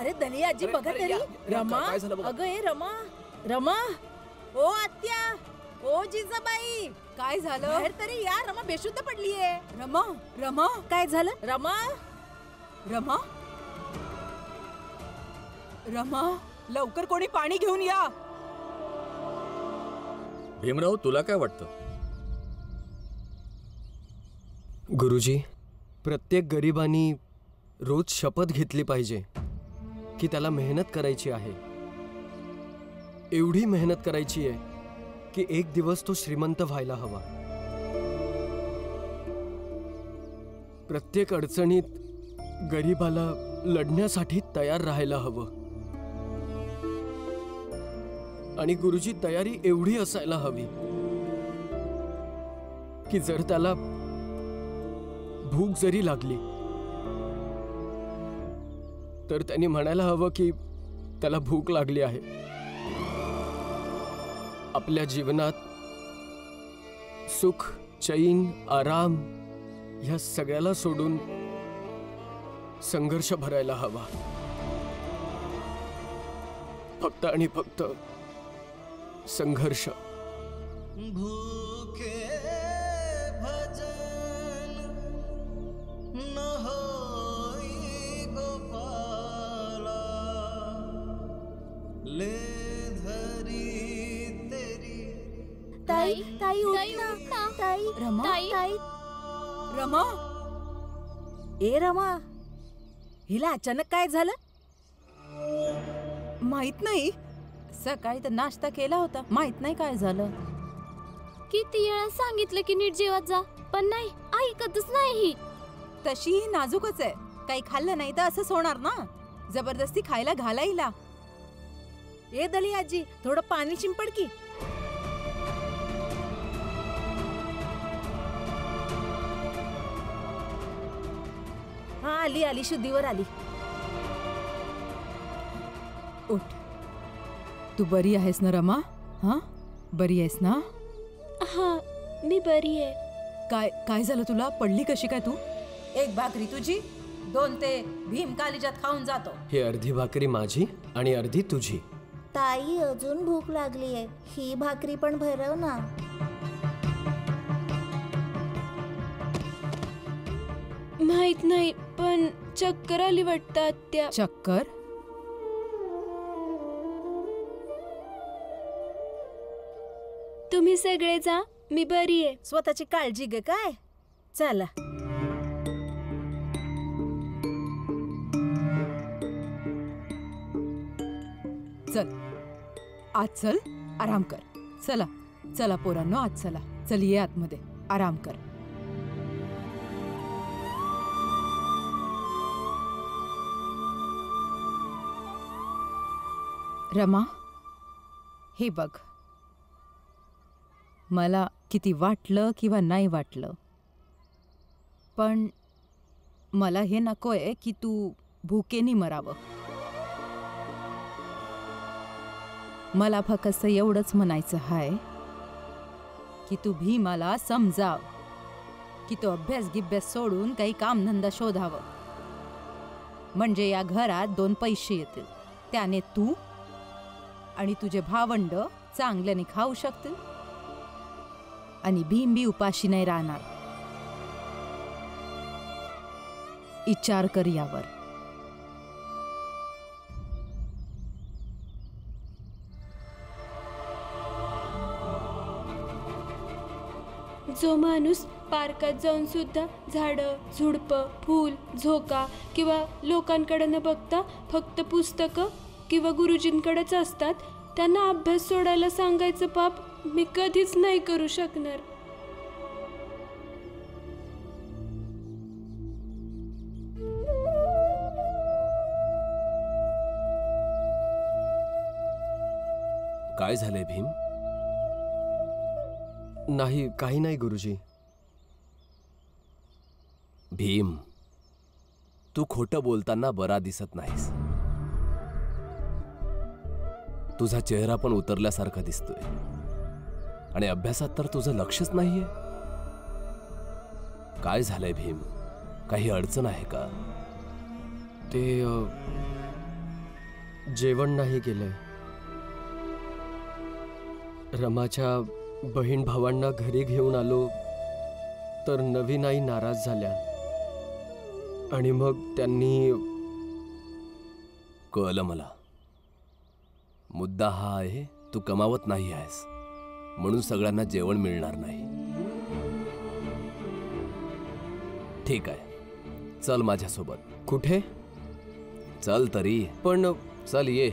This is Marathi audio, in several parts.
अरे दलिया आजी बघा तरी. रमा अगं ए रमा रमा. ओ आत्या ओ जिजाबाई काय झालं? बाहेर तरी या. रमा बेशुद्ध पडलीये. रमा रमा काय झालं? रमा रमा रमा लवकर कोणी पाणी घेऊन या. भीमराव तुला काय वाटतं? गुरुजी, प्रत्येक गरिबांनी रोज शपथ घेतली पाहिजे की त्याला मेहनत करायची आहे. एवढी मेहनत करायची आहे की एक दिवस तो श्रीमंत व्हायला हवा. प्रत्येक अडचणीत गरिबाला लढण्यासाठी तयार राहायला हवं. आणि गुरुजी, तयारी एवढी असायला हवी की जर त्याला भूक जरी लागली तर त्यांनी म्हणायला हवं की त्याला भूक लागली आहे. आपल्या जीवनात सुख, चैन, आराम ह्या सगळ्याला सोडून संघर्ष भरायला हवा. फक्त आणि फक्त संघर्ष. भूखे भजन न होई गोपाला ले धरी तेरी. ताई ताई उठ ना. ताई रमा ताई रमा. ए रमा, हिला अचानक काय झालं? माहित नाही. सकाळी तर नाश्ता केला होता. माहित नाही काय झालं. किती वेळा सांगितलं की नीट जेवत जा, पण नाही, ऐकतच नाही. तशी ही नाजूकच आहे. काही खाल्लं नाही तर असंच होणार ना. जबरदस्ती खायला घाला हिला. ए दलिया आजी, थोडं पाणी शिंपड की. हा आली आली, शुद्धीवर आली. उठ. तू बरी आहेस ना रमा? हा बरी आहेस ना? हा मी बरी आहे. काय काय झालं तुला? पडली कशी काय तू? एक भाकरी तुझी, 2 ते भीम कालिजात खाऊन जातो. ही अर्धी भाकरी माझी आणि अर्धी तुझी. ताई अजून भूक लागली आहे. ही भाकरी पण भरव ना. माहित नाही, पण चक्कर आली वाटतं आत्या. चक्कर? तुम्ही सगळे जा, मी बरी आहे. स्वतःची काळजी घे काय. चला. चल आत चल, आराम कर. चला चला पोरांनो, आत चला. चल ये आतमध्ये, आराम कर. रमा, हे बघ, मला किती वाटलं किंवा नाही वाटलं, पण मला हे नकोय की तू भुकेनी मरावं. मला फक्त एवढंच म्हणायचं आहे की तू भीमाला समजाव की तो अभ्यास सोडून काही कामधंदा शोधावं, म्हणजे या घरात 2 पैसे येतील. त्याने तू आणि तुझे भावंड चांगल्याने खाऊ शकतील आणि भीम बी उपाशी नाही राहणार. विचार कर यावर. जो माणूस पार्कात जाऊन सुद्धा झाडं, झुडपं, फूल, झोका किंवा लोकांकडे न बघता फक्त पुस्तकं किंवा गुरुजींकडेच असतात, त्यांना अभ्यास सोडायला सांगायचं पाप मी कधीच नाही करू शकणार. काय झालंय भीम? नाही, काही नाही गुरुजी. भीम, तू खोटं बोलताना बरा दिसत नाहीस. तुझा चेहरा पण उतरल्यासारखा दिसतोय आणि अभ्यासात तर तुझं लक्षच नाहीये. काय झालंय भीम? काही अडचण आहे का? जेवण नाही केलंय. रमाच्या बहीण भावांना घरी घेऊन आलो तर नवीन आई नाराज झाल्या आणि मग त्यांनी. कळलं मला. मुद्दा हा आहे, तू कमावत नाही आहेस म्हणून सगळ्यांना जेवण मिळणार नाही. ठीक आहे, चल माझ्यासोबत. कुठे? चल तरी. पण चल ये.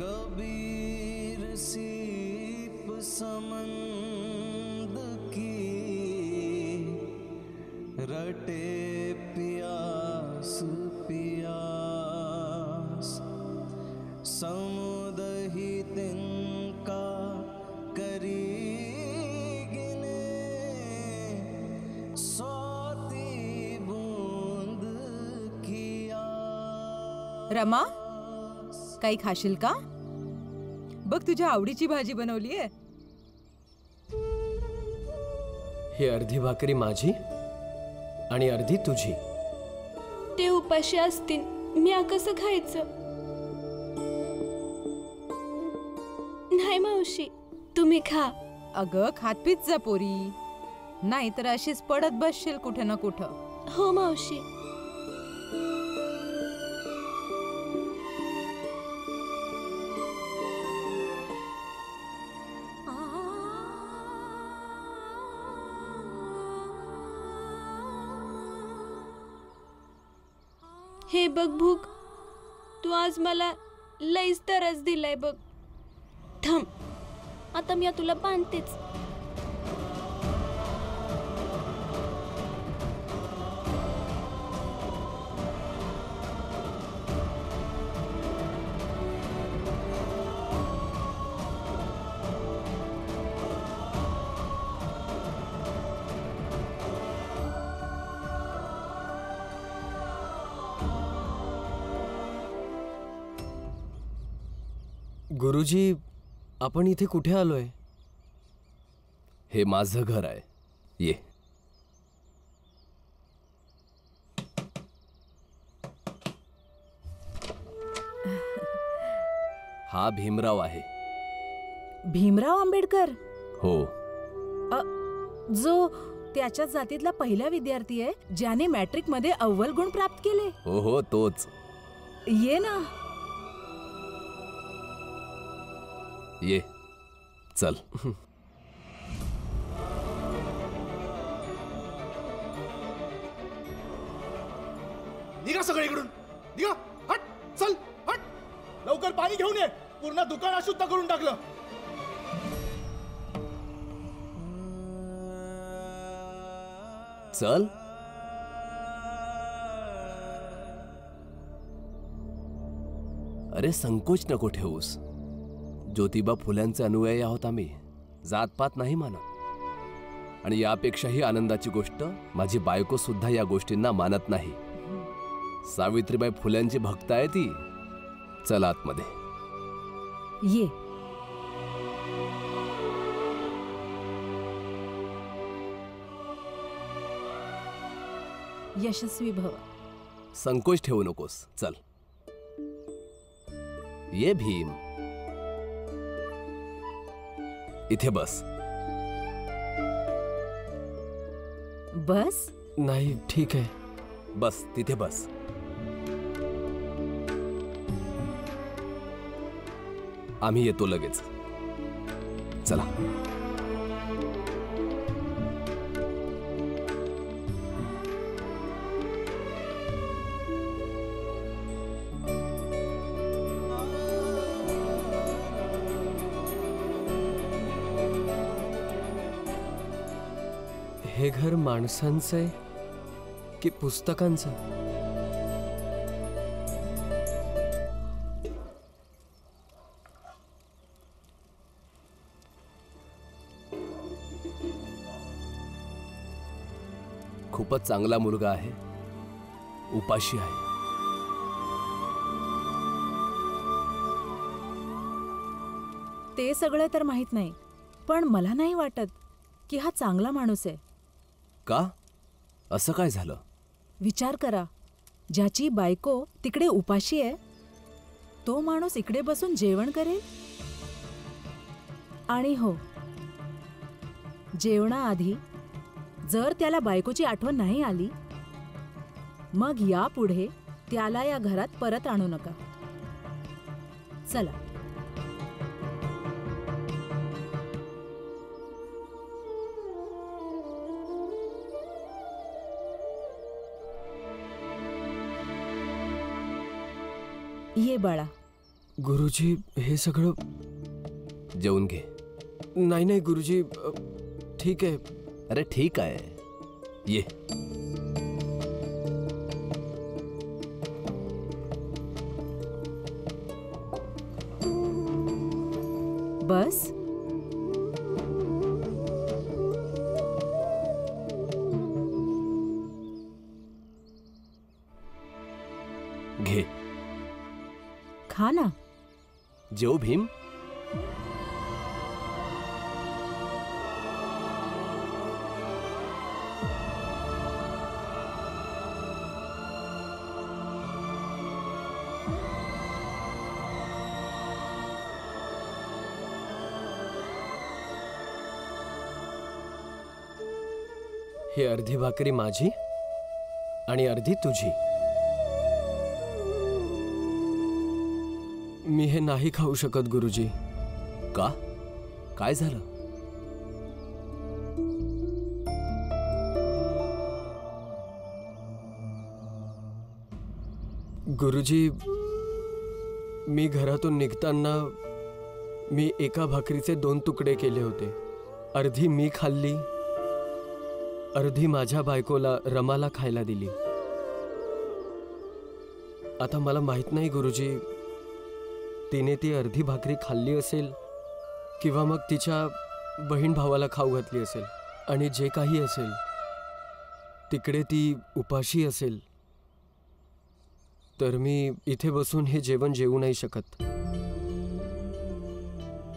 कबीर सीप समंद की रटे प्यास पियास समुद ही तिनका करी गिने स्वाति बूंद किया. रमा, काही खाशील का? बघ, तुझ्या आवडीची भाजी बनवलीये. ही अर्धी भाकरी माझी आणि अर्धी तुझी. ते उपाशी असतील, मी कसं खायचं? नाही मावशी, तुम्ही खा. अगं, खात पीत जा पोरी, नाही तर अशीच पडत बसशील कुठे ना कुठं. हो मावशी. हे बघ भूक, तू आज मला लईच तरच दिलाय बघ. थांब, आता मी तुला बांधतेच. गुरुजी, आपण इथे कुठे आलोय? हे माझं घर आहे, ये. हा भीमराव आहे. भीमराव आंबेडकर, हो. जो त्याच्या जातीतला पहिला विद्यार्थी आहे ज्याने मॅट्रिक मध्ये अव्वल गुण प्राप्त केले. हो हो, तोच. ये ना. ये, चल. निघा सगळीकडून, निघा. हट, चल, हट. लवकर पाणी घेऊन ये. पूर्ण दुकान अशुद्ध करून टाकलं. चल. अरे, संकोच नको ठेवूस. ज्योतिबा फुल्यांचे अनुयायी आहोत आम्ही, जातपात नाही मानत. आणि यापेक्षाही आनंदाची गोष्ट, माझी बायको सुद्धा या गोष्टींना मानत नाही. सावित्रीबाई फुल्यांची भक्त आहे ती. चल आतमध्ये. ये. यशस्वी भव. संकोच ठेवू नकोस, चल. ये भीम, इथे बस. बस. नाही, ठीक आहे. बस, तिथे बस. आम्ही येतो लगेच. चला. हे घर माणसांचं आहे की पुस्तकांचं? खूपच चांगला मुलगा आहे, उपाशी आहे. ते सगळं तर माहीत नाही, पण मला नाही वाटत की हा चांगला माणूस आहे. का? असं काय झालं? विचार करा, ज्याची बायको तिकडे उपाशी आहे, तो माणूस इकडे बसून जेवण करेल. आणि हो, जेवणाआधी जर त्याला बायकोची आठवण नाही आली, मग यापुढे त्याला या घरात परत आणू नका. चला. ये बाळा. गुरुजी, हे सगळं जेवून घे. नाही नाही गुरुजी, ठीक आहे. अरे ठीक आहे, ये. बस. घे. खा ना. जेव भीम. ही अर्धी भाकरी माझी आणि अर्धी तुझी. मी हे नाही खाऊ शकत गुरुजी. का? काय झालं? गुरुजी, मी घरातून निघताना मी एका भाकरीचे 2 तुकडे केले होते. अर्धी मी खाल्ली, अर्धी माझ्या बायकोला रमाला खायला दिली. आता मला माहित नाही गुरुजी, तिने ती अर्धी भाकरी खाल्ली असेल किंवा मग तिच्या बहीण भावाला खाऊ घातली असेल. आणि जे काही असेल तिकडे ती उपाशी असेल, तर मी इथे बसून हे जेवण जेवू नाही शकत.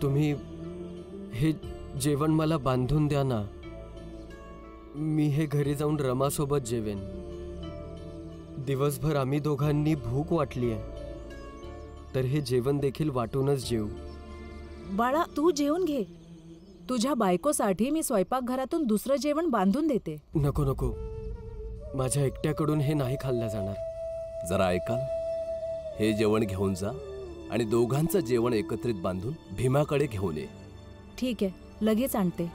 तुम्ही हे जेवण मला बांधून द्या ना. मी हे घरी जाऊन रमासोबत जेवेन. दिवसभर आम्ही दोघांनी भूक वाटली आहे, तर हे जेवण देखील वाटूनच जेवू. बाळा, तू जेवून घे. तुझ्या बायकोसाठी मी स्वयंपाकघरातून दुसरं जेवण बांधून देते. नको नको, माझ्या एकट्याकडून हे नाही खाल्लं जाणार. जरा ऐकाल? हे जेवण घेऊन जा आणि दोघांचं जेवण एकत्रित बांधून भीमाकडे घेऊन ये. ठीक आहे, लगेच आणते.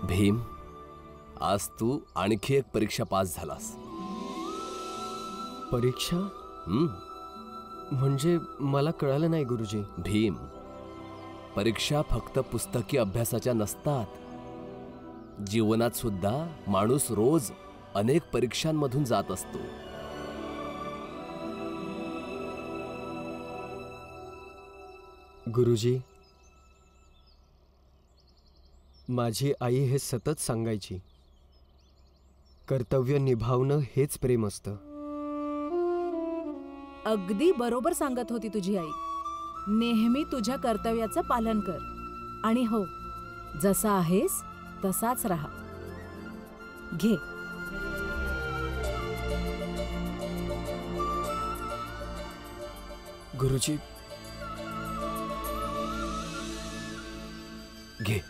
भीम, आज तू आणखी एक परीक्षा पास झालास. परीक्षा? हम्म. म्हणजे मला कळालं नाही गुरुजी. भीम, परीक्षा फक्त पुस्तकी अभ्यासाच्या नसतात. जीवनात सुद्धा माणूस रोज अनेक परीक्षांमधून जात असतो. गुरुजी, माझी आई हे सतत सांगायची, कर्तव्य निभावणं हेच प्रेम असतं. अगदी बरोबर सांगत होती तुझी आई. नेहमी तुझ्या कर्तव्याचं पालन कर. आणि हो, जसा आहेस तसाच राहा. घे. गुरुजी, घे.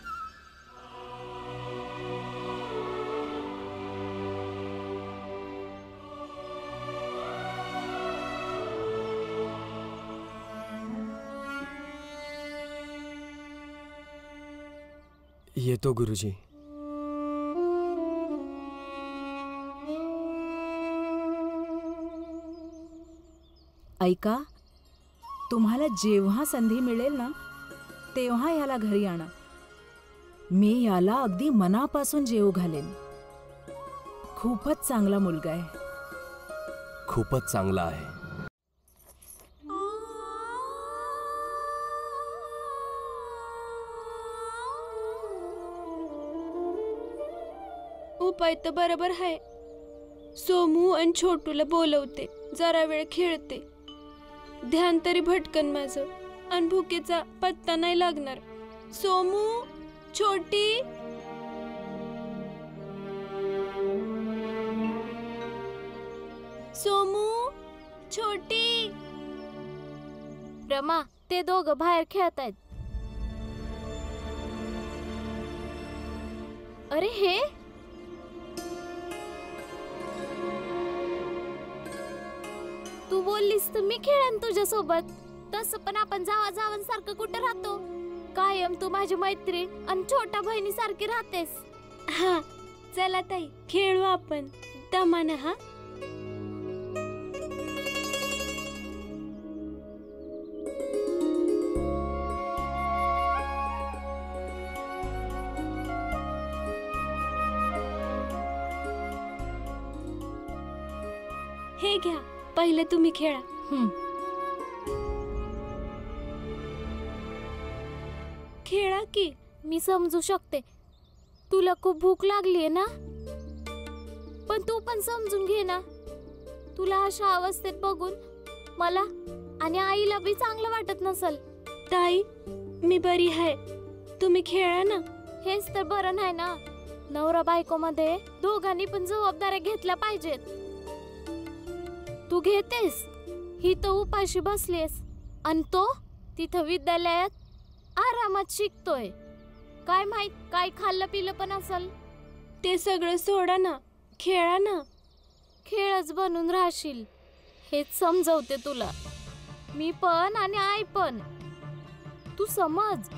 येतो गुरुजी. ऐका, तुम्हाला जेव्हा संधी मिळेल ना, तेव्हा याला घरी आणा. मी याला अगदी मनापासून जेवू घालेन. खूपच चांगला मुलगा आहे. खूपच चांगला आहे. उपाय तर बरोबर आहे. सोमू आणि छोटूला बोलवते, जरा वेळ खेळते. ध्यान तरी भटकन माझं आणि भुकेचा पत्ता नाही लागणार. सोमू, छोटी. सोमू, छोटी. रमा, ते दोघं बाहेर खेळतायत. अरे हे तू बोललीस तर मी खेळेन तुझ्यासोबत. तसं पण आपण जावांसारखं कुठं राहतो. कायम तू माझी मैत्रीण आणि छोट्या बहिणी सारखी राहतेस. हा, चला ताई, खेळू आपण दमानं. हा, हे घ्या, पहिले तुम्ही खेळा. खेळा की. मी समजू शकते, तुला खूप भूक लागलीये ना, पण तू पण समजून घे ना. तुला अशा अवस्थेत बघून मला आणि आईला बी चांगलं वाटत नसल. ताई, मी बरी आहे, तुम्ही खेळा ना. हेच तर बरं नाही ना. नवरा बायको मध्ये दोघांनी पण जबाबदाऱ्या घेतल्या पाहिजेत. तू घेतेस, ही तर उपाशी बसलीस आणि तो तिथं विद्यालयात आरामात शिकतोय. काय माहित काय खाल्लं पिलं पण असल. ते सगळं सोडा ना, खेळा ना. खेळच बनून राहशील हेच समजवते तुला मी पण आणि आई पण. तू समज,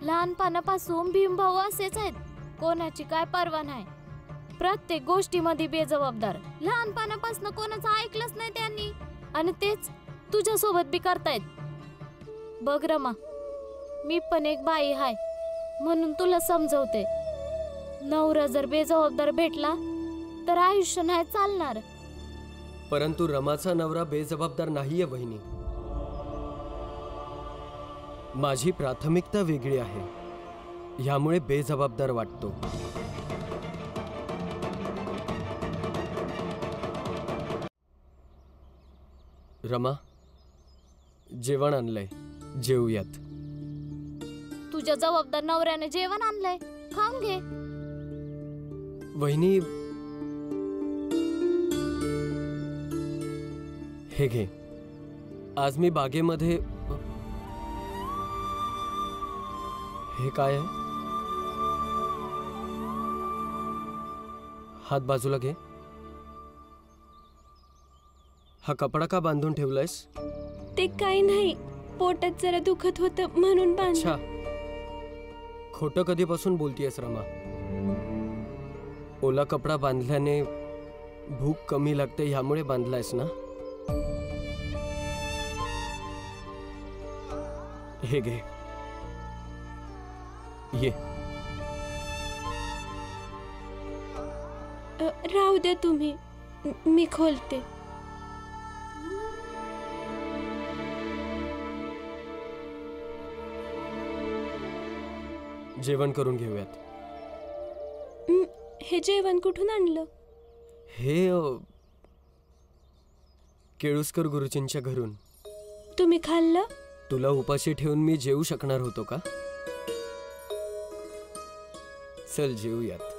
लहानपणापासून भीमभाऊ असेच आहेत. कोणाची काय पर्वा नाही, प्रत्येक गोष्टीमध्ये बेजबाबदार. लहानपणापासून कोणाचं ऐकलंच नाही त्यांनी आणि तेच तुझ्या सोबत बी करतायत. बघ रमा, मी पण एक बाई हाय म्हणून तुला समजवते. नवरा जर बेजबाबदार भेटला तर आयुष्य नाही चालणार. परंतु रमाचा नवरा बेजबाबदार नाहीये बहिणी. माझी प्राथमिकता वेगळी आहे, ह्यामुळे बेजबाबदार वाटतो. रमा, जेवण आणलंय, जेवूयात. तुझ्या जबाबदार नवऱ्याने जेवण आणलंय, खाऊन घे. वहिनी, हे घे. आज मी बागेमध्ये. हे काय आहे? हात बाजूला घे. हा कपडा का बांधून ठेवलायस? ते काही नाही, पोटात जरा दुखत होतं म्हणून बांधलं. अच्छा, खोटं कधीपासून बोलतीयस रमा? ओला कपडा बांधल्याने भूक कमी लागते ह्यामुळे बांधलायस ना? हे घे, ये. राहू द्या तुम्ही, मी खोलते. जेवण करून घेऊयात. हे जेवण कुठून आणलं? हे केळुस्कर गुरुजींच्या घरून. तुम्ही खाल्लं? तुला उपाशी ठेवून मी जेवू शकणार होतो का? चल जेवूयात.